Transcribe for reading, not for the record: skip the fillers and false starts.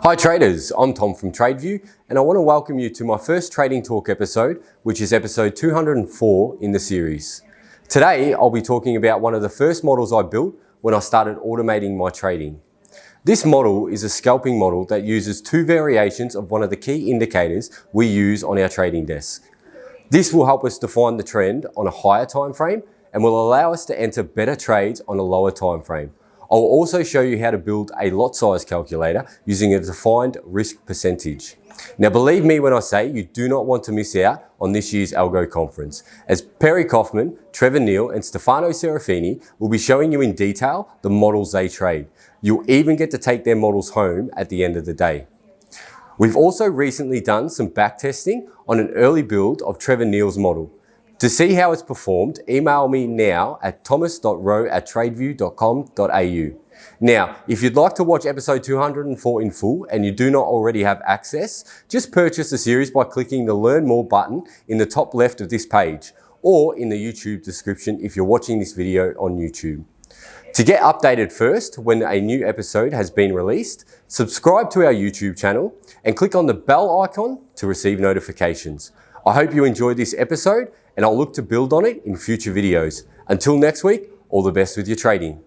Hi traders, I'm Tom from TradeView and I want to welcome you to my first Trading Talk episode, which is episode 204 in the series. Today I'll be talking about one of the first models I built when I started automating my trading. This model is a scalping model that uses two variations of one of the key indicators we use on our trading desk. This will help us define the trend on a higher time frame and will allow us to enter better trades on a lower time frame. I'll also show you how to build a lot size calculator using a defined risk percentage. Now believe me when I say you do not want to miss out on this year's Algo Conference, as Perry Kaufman, Trevor Neal and Stefano Serafini will be showing you in detail the models they trade. You'll even get to take their models home at the end of the day. We've also recently done some backtesting on an early build of Trevor Neal's model. To see how it's performed, email me now at thomas.rowe@tradeview.com.au. Now, if you'd like to watch episode 204 in full and you do not already have access, just purchase the series by clicking the Learn More button in the top left of this page or in the YouTube description if you're watching this video on YouTube. To get updated first when a new episode has been released, subscribe to our YouTube channel and click on the bell icon to receive notifications. I hope you enjoyed this episode and I'll look to build on it in future videos. Until next week, all the best with your trading.